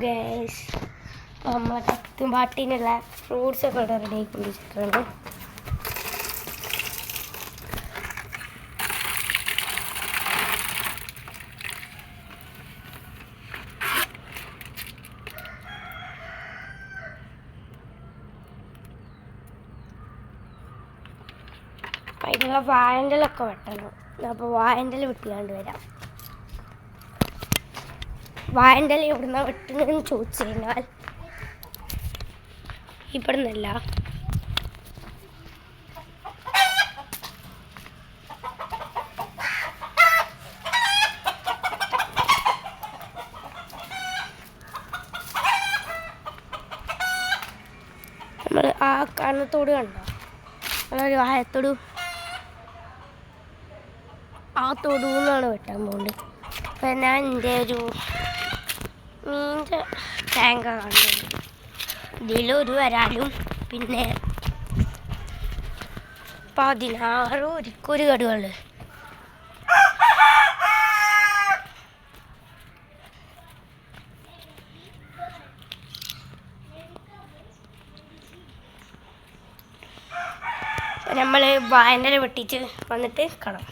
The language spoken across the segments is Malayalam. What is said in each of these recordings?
ഗൈസ്, നമ്മളെ കത്തുംപാട്ടിനുള്ള ഫ്രൂട്ട്സ് ഒക്കെ ഇവിടെ റെഡി ആയിക്കൊണ്ടിരിക്കുന്നുണ്ട്. അതിനുള്ള വാഴൻ്റെലൊക്കെ വെട്ടണം. അപ്പോൾ വാഴൻ്റെല വെട്ടിയാണ്ട് വരാം. വാഴൻ്റെല എവിടുന്നാ വെട്ടുന്നതെന്ന് ചോദിച്ചു കഴിഞ്ഞാൽ ഇവിടെ നിന്നല്ല, നമ്മൾ ആ കണ്ണത്തോട് കണ്ടോ, നമ്മളൊരു വാഴത്തോട്, ആ തൊടുന്നാണ് വെട്ടാൻ പോകുന്നത്. അപ്പം ഞാൻ എൻ്റെ ഒരു മീൻ്റെ ടാങ്ക കാണുന്നത്. ഇതിലൊരു വരാലും പിന്നെ 16 ഒരിക്കൊരു കടുകൾ. നമ്മൾ വാഴൻ്റെ വെട്ടിച്ച് വന്നിട്ട് കാണാം.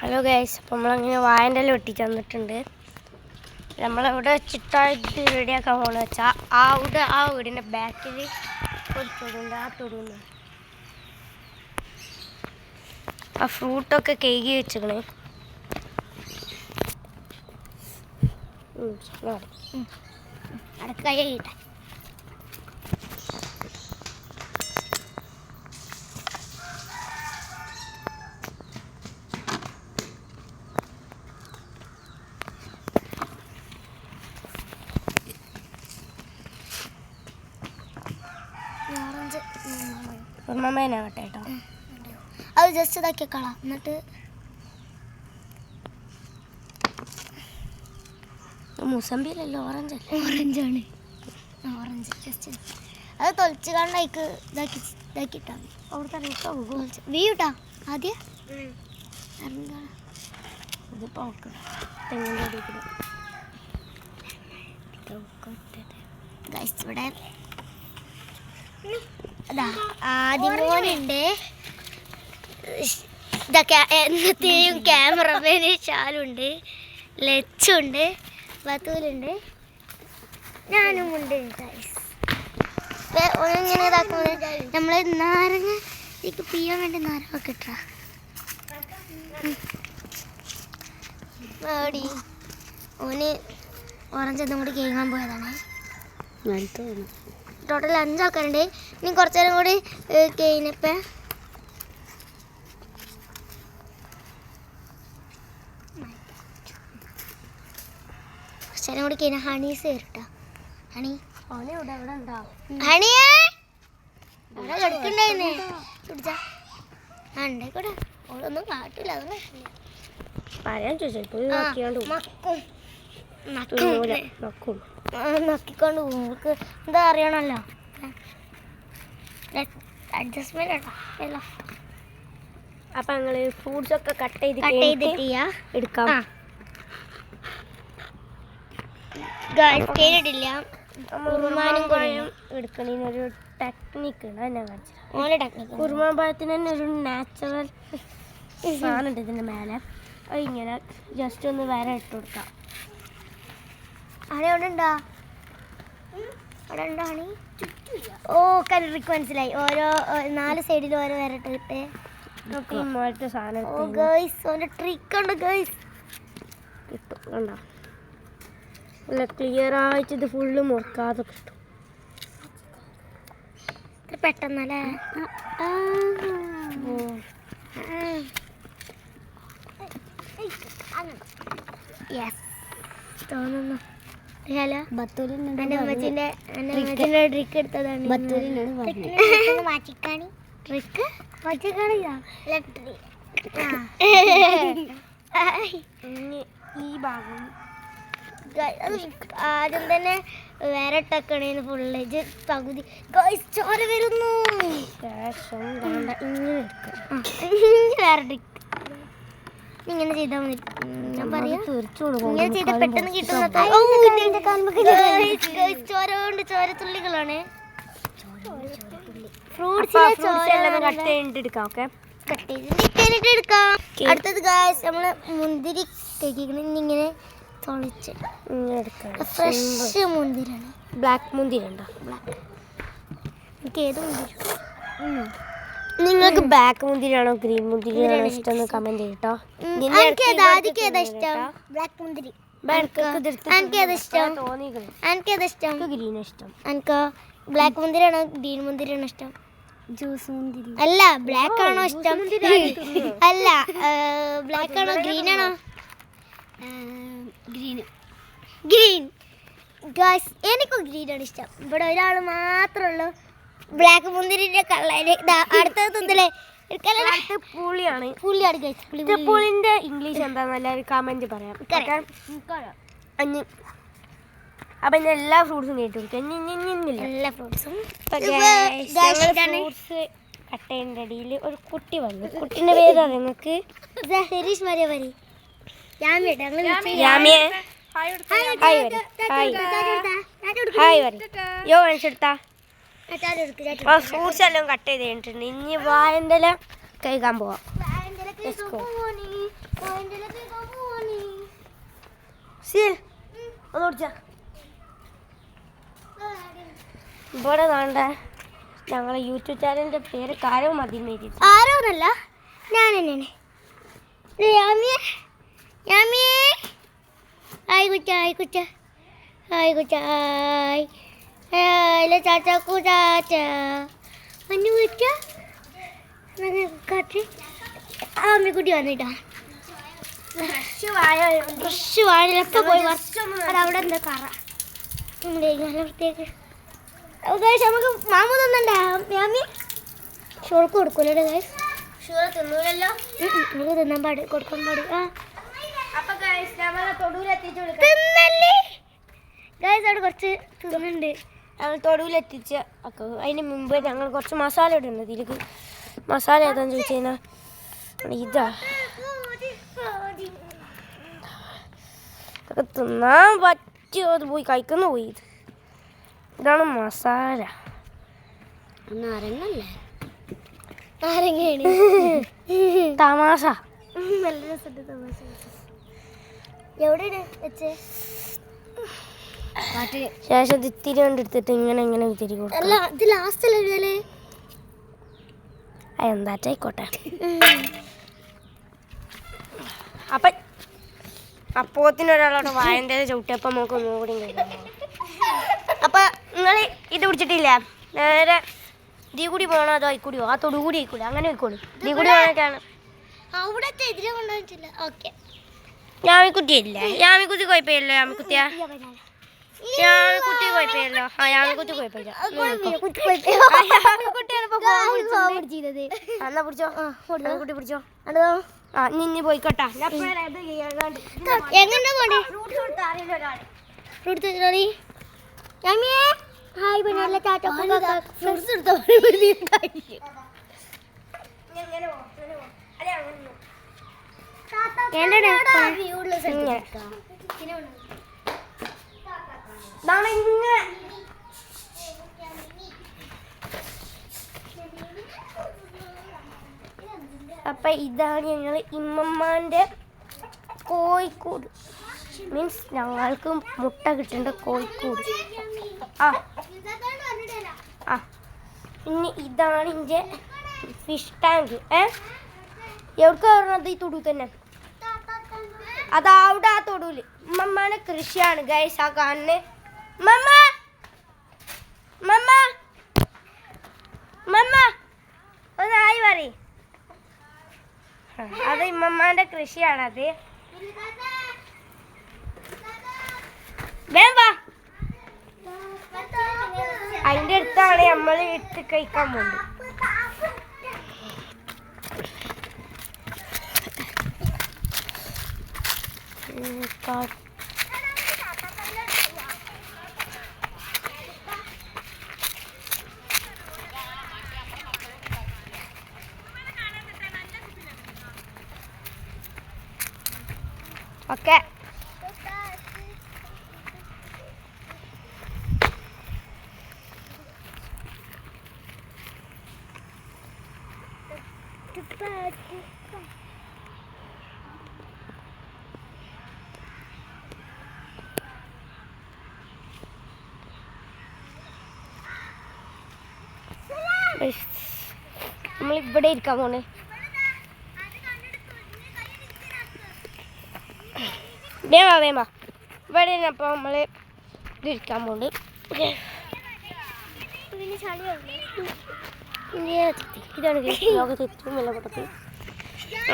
ഹലോ ഗൈസ്, അപ്പോൾ നമ്മളങ്ങനെ വാഴൻ്റെ വെട്ടിച്ച് വന്നിട്ടുണ്ട്. നമ്മളവിടെ വെച്ചിട്ടായിട്ട് റെഡിയാക്കാൻ പോകുന്നത് വെച്ചാൽ ആ വീടിൻ്റെ ബാക്കിൽ ഒരു തൊടുണ്ട്. ആ തൊടുന്ന് ആ ഫ്രൂട്ടൊക്കെ കേകി വെച്ചിക്കണേ. അടക്ക കഴിയിട്ടെ. ഓർമ്മേനാവട്ടെ കേട്ടോ, അത് ജസ്റ്റ് ഇതാക്കി കളാം. എന്നിട്ട് മുസമ്പിയിലല്ലോ, ഓറഞ്ചല്ലേ? ഓറഞ്ചാണ്, ഓറഞ്ച്. ജസ്റ്റ് അത് തൊളിച്ച് കണ്ട് അതിക്ക് ഇതാക്കിട്ടാ അവിടുത്തെ വ്യൂ ഇട്ടാ ആദ്യം. ഇതിപ്പോൾ തെങ്ങിൻ്റെ ഇവിടെ ആദ്യമോനുണ്ട്, ഇതൊക്കെ എന്നത്തെയും ക്യാമറമാന് ഷാലുണ്ട്, ലച്ചുണ്ട്, ബത്തൂലുണ്ട്, ഞാനും ഉണ്ട്. ഓനിങ്ങനെ ഇതാക്കുന്നത് നമ്മൾ നാരങ്ങ ഇതിക്ക് പിയാൻ വേണ്ടി നാരങ്ങ കിട്ടാ. ഓന് ഓറഞ്ച് ഒന്നും കൂടി കേൾക്കാൻ പോയതാണ്. ടോട്ടൽ 5 ആൾക്കാരുണ്ട്. ഇനി കുറച്ചു നേരം കൂടി കഴിഞ്ഞപ്പോൾ കുറച്ചു നേരം കൂടി കഴിഞ്ഞാൽ ഹണീസ് വരും കേട്ടോ. ഹണി ഹണിയേ അവിടെ കിടക്കണ്ടായിരുന്നേ, പിടിച്ചാ ഉണ്ടായിക്കോട്ടെ. ഓളൊന്നും കാട്ടില്ല, അതൊന്നും പറയാൻ ചോദിച്ചാൽ നക്കിക്കൊണ്ട് പോകും. നമുക്ക് എന്താ അറിയണമല്ലോ, അഡ്ജസ്റ്റ്മെന്റ് കേട്ടോ. അപ്പം ഞങ്ങൾ ഫ്രൂട്ട്സൊക്കെ കട്ട് ചെയ്തിട്ട് എടുക്കാം. കേട്ടിട്ടില്ല, എടുക്കണതിനൊരു ടെക്നിക്ക് ഉണ്ട്, ഞാൻ കാണിച്ചു. കുറുമാമ്പഴത്തിന് തന്നെ ഒരു നാച്ചുറൽ സാധനം ഉണ്ട് ഇതിൻ്റെ മേലെ. അത് ഇങ്ങനെ ജസ്റ്റ് ഒന്ന് വര ഇട്ട് കൊടുക്കാം. അവിടെ ഉണ്ടോ? അവിടെ ഉണ്ടോ ഹണി? ഓ കലറിക്ക് മനസ്സിലായി. ഓരോ 4 സൈഡിൽ ഓരോ വരട്ടിട്ട് ഇങ്ങനത്തെ സാധനം. ഓ ഗൈസ്, ഓൻ്റെ ട്രിക്ക് ഉണ്ട് ഗൈസ്. കിട്ടും കണ്ടോ, നല്ല ക്ലിയർ ആയിട്ട് ഇത് ഫുള്ള് മുറിക്കാതെ കിട്ടും. പെട്ടെന്നല്ലേ? തോന്നുന്നു. ഹലോ, എൻ്റെ അമ്മച്ചിൻ്റെ ട്രിക്ക് എടുത്തതാണ്. മാറ്റിക്കാണി ട്രിക്ക് മാറ്റിക്കാണിയാ. ഈ ഭാഗം ആദ്യം തന്നെ വേറെ ഇട്ടേക്കണേന്ന് ഫുള്ള് പകുതി. ഗൈസ് ചോര വരുന്നു. ശേഷം ഇങ്ങനെ എടുക്കാം. വേറെ ട്രിക്ക് ഇങ്ങനെ ചെയ്താൽ മതി. ഞാൻ പറയാം തീർച്ചയായും ഇങ്ങനെ ചെയ്താൽ പെട്ടെന്ന് കിട്ടുന്നത് ചോരത്തുള്ളികളാണ്. അടുത്തത് ഗായ്സ് നമ്മള് മുന്തിരി ഇങ്ങനെ തുളച്ച് ഫ്രഷ് മുന്തിരിയാണ്. ബ്ലാക്ക് മുന്തിരി ഉണ്ടോ? എനിക്ക് ഏത് മുന്തിരി? നിങ്ങൾക്ക് ബ്ലാക്ക് മുന്തിരിയാണോ ഗ്രീൻ മുന്തിരിയാണോ ഇഷ്ടം കമന്റ് ചെയ്യട്ടോ. എനിക്ക് ഏതാ ഇഷ്ടം? ബ്ലാക്ക് മുന്തിരി. എനിക്ക് ഏതാ ഇഷ്ടം? എനിക്ക് ഏതാ ഇഷ്ടം? ഗ്രീൻ ഇഷ്ടം. എനിക്ക് ബ്ലാക്ക് മുന്തിരിയാണോ ഗ്രീൻ മുന്തിരിയാണോ ഇഷ്ടം? ജ്യൂസ് മുന്തിരി. അല്ല, ബ്ലാക്ക് ആണോ ഇഷ്ടം? അല്ല, ബ്ലാക്ക് ആണോ ഗ്രീൻ ആണോ? ഗ്രീൻ. ഗായ്സ് എനിക്ക് ഗ്രീൻ ആണ് ഇഷ്ടം. ഇവിടെ ഒരാൾ മാത്രമേ ഉള്ളൂ ബ്ലാക്ക് മുന്തിരിന്റെ കളറ്. അടുത്തത് തിന്നലേ പുളിയാണ്. പുളിയാണ് ഗായ്സ്. പുളിന്റെ ഇംഗ്ലീഷ് എന്താന്ന് എല്ലാവരും കമന്റ് പറയാം. അപ്പൊ ഞാൻ എല്ലാ ഫ്രൂട്ട്സും കേട്ടു എല്ലാ ഫ്രൂട്ട്സും ഫ്രൂട്ട്സ് കട്ട് ചെയ്യുന്ന ഇടയിൽ ഒരു കുട്ടി വന്നു. കുട്ടീന്റെ പേര് നിങ്ങൾക്ക്? ഹരീഷ് മരിയ വരി. ഫ്രൂട്ട്സ് എല്ലാം കട്ട് ചെയ്ത് കഴിഞ്ഞിട്ടുണ്ട്. ഇനി വാഴന്റെ ഇല കഴിക്കാൻ പോവാം. ഇവിടെ വേണ്ട ഞങ്ങളെ യൂട്യൂബ് ചാനലിന്റെ പേര് കാരവും മതി. ആരോന്നല്ല, ഞാൻ തന്നെയാണ്. ഹായ് കുച്ച, ഹായ് കുച്ച, ഹായ് കുച്ച, ഹായ്. ചാച്ചു ചാച്ച മഞ്ഞു കുച്ച കാട്ടി അമ്മക്കുട്ടി വന്നിട്ടാ. ഫ്രഷ് വാഴയിലൊക്കെ പോയി അവിടെ എന്താ കറ പ്രത്യേക. നമുക്ക് മാമ തന്നണ്ടേ മാമി? ഷോൾക്ക് കൊടുക്കൂലേ ഗൈസ്? ഷുഗർ തിന്നൂലല്ലോ. നമുക്ക് തിന്നാൻ പാട് കൊടുക്കാൻ പാട്. ഗൈസ് അവിടെ കുറച്ച് തിന്നുന്നുണ്ട്. ഞങ്ങൾ തൊടുവിലെത്തിച്ച് അതിന് മുമ്പ് ഞങ്ങൾ കുറച്ച് മസാല ഇടുന്നത്. ഇതിലേക്ക് മസാല ഏതാന്ന് ചോദിച്ചു കഴിഞ്ഞാൽ ഇതാ. അതൊക്കെ തിന്നാൻ പറ്റുമോ? അത് പോയി കഴിക്കുന്നു പോയി. ഇതാണ് മസാല. നാരങ്ങല്ലേ? നാരങ്ങയാണ്. തമാശ. നല്ല രസമുണ്ട് തമാശ. എവിടെയാണ് വെച്ചേ? ശേഷം ഇത് ഇത്തിരി കൊണ്ടെടുത്തിട്ട് ഇങ്ങനെ ഇങ്ങനെ തിരി കൊടുക്കും. അല്ല, ഇത് ലാസ്റ്റ് അല്ലേ? എന്തായിക്കോട്ടെ. അപ്പം അപ്പോത്തിനൊരാളോട് വായൻ്റെ ചവിട്ടിയപ്പം നമുക്ക് ഒന്നുകൂടി കഴിക്കാം. അപ്പം നിങ്ങൾ ഇത് പിടിച്ചിട്ടില്ല, നേരെ ഇതിൽ കൂടി പോകണോ അതോ ആയിക്കൂടിയോ? ആ തൊടു കൂടി ആയിക്കൂടി, അങ്ങനെ ആയിക്കോളൂ. ഇതിൽ കൂടി പോകാനൊക്കെയാണ്. അവിടത്തെ ഇതിലെ കൊണ്ടുവന്നിട്ടില്ല. ഓക്കെ, യാമിക്കുട്ടിയില്ല. യാമിക്കുട്ടി കുഴപ്പമില്ല. യാമിക്കുട്ടിയാ യാമിക്കുട്ടി കുഴപ്പമില്ലോ. ആ യാമിക്കുട്ടി കുഴപ്പമില്ല. എന്നാ പിടിച്ചോ, കുട്ടി പിടിച്ചോ. ആ നിന്നി പോയിക്കോട്ടാ. എങ്ങനെ പോണ്ടേ? ഫ്രൂട്ട്സ് ഹായ് പണിയല്ല ചാറ്റ ഫ്രൂട്ട്സ് എടുത്തോ. അപ്പൊ ഇതാണ് ഞങ്ങൾ ഇമ്മമ്മാന്റെ കോഴിക്കോട്. മീൻസ് ഞങ്ങൾക്ക് മുട്ട കിട്ടേണ്ട കോഴിക്കോട്. ആ ആ പിന്നെ ഇതാണ് എൻ്റെ ഫിഷ് ടാങ്ക്. എവിടേക്ക് പറഞ്ഞത്? ഈ തൊടു തന്നെ. അതവിടെ ആ തൊടുവില് ഉമ്മമ്മാന്റെ കൃഷിയാണ് ഗൈസ് ആ കാണുന്നത്. മമ്മ മമ്മ മമ്മ ഒന്ന് ആയി പറ. അത് ഇമ്മമ്മാന്റെ കൃഷിയാണത്. വേമ്പാ അതിൻ്റെ അടുത്താണ് നമ്മൾ ഇട്ട് കഴിക്കാൻ പോകുന്നത്. ഓക്കെ. നമ്മളിവിടെ ഇരിക്കാൻ പോണേ. വേമ ഇവിടെ അപ്പോൾ നമ്മൾ ഇരിക്കാൻ പോണ്ട്. ഇതാണ് ലോകത്ത് ഏറ്റവും വലിയ പൊട്ടത്തിൽ.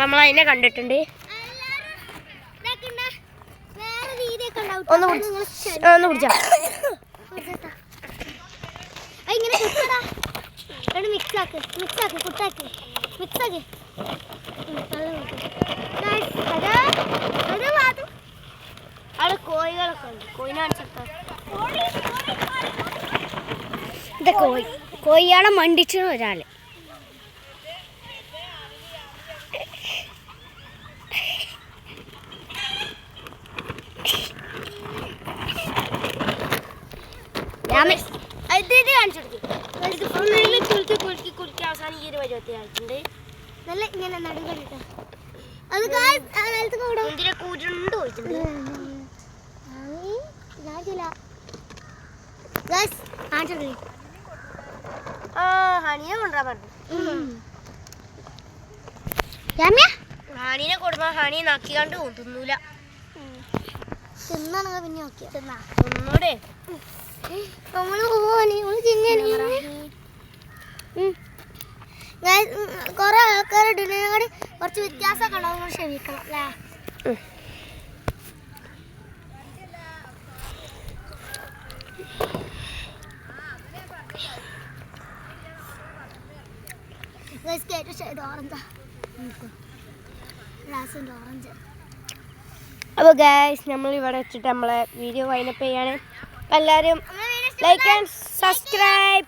നമ്മളതിനെ കണ്ടിട്ടുണ്ട്. ഒന്ന് പിടിച്ചാ അവിടെ കോഴികളൊക്കെ ഉണ്ട്. കോഴിനെ കാണിച്ചെടുത്താ ഇത് കോഴിയാളെ മണ്ടിച്ചു ഒരാള്. കുളിക്ക് അവസാനം ഈ ഒരു പരിപാടി ആയിട്ടുണ്ട്. നല്ല ഇങ്ങനെ നടുകണ്ട മുന്തിരി കൂരുണ്ട് പോയിട്ടുണ്ട്. ഹണിയെ കൊണ്ടുവരാൻ പറഞ്ഞു. ഹണീനെ കൊടുക്കുമ്പോ ഹണി നക്കിക്കാണ്ട് തിന്നൂല. തിന്നാണ് പിന്നെ നോക്കിയ തിന്നോടെ കൊറേ ആൾക്കാർ ഇടുന്നതിനോട് കുറച്ച് വ്യത്യാസമൊക്കെ ഉണ്ടാവും. ക്ഷമിക്കണം അല്ലേ? അപ്പോൾ ഗൈസ് നമ്മൾ ഇവിടെ വെച്ചിട്ട് നമ്മളെ വീഡിയോ വൈൻഡപ്പ് ചെയ്യാണ്. എല്ലാവരും ലൈക്ക് ആൻഡ് സബ്സ്ക്രൈബ്.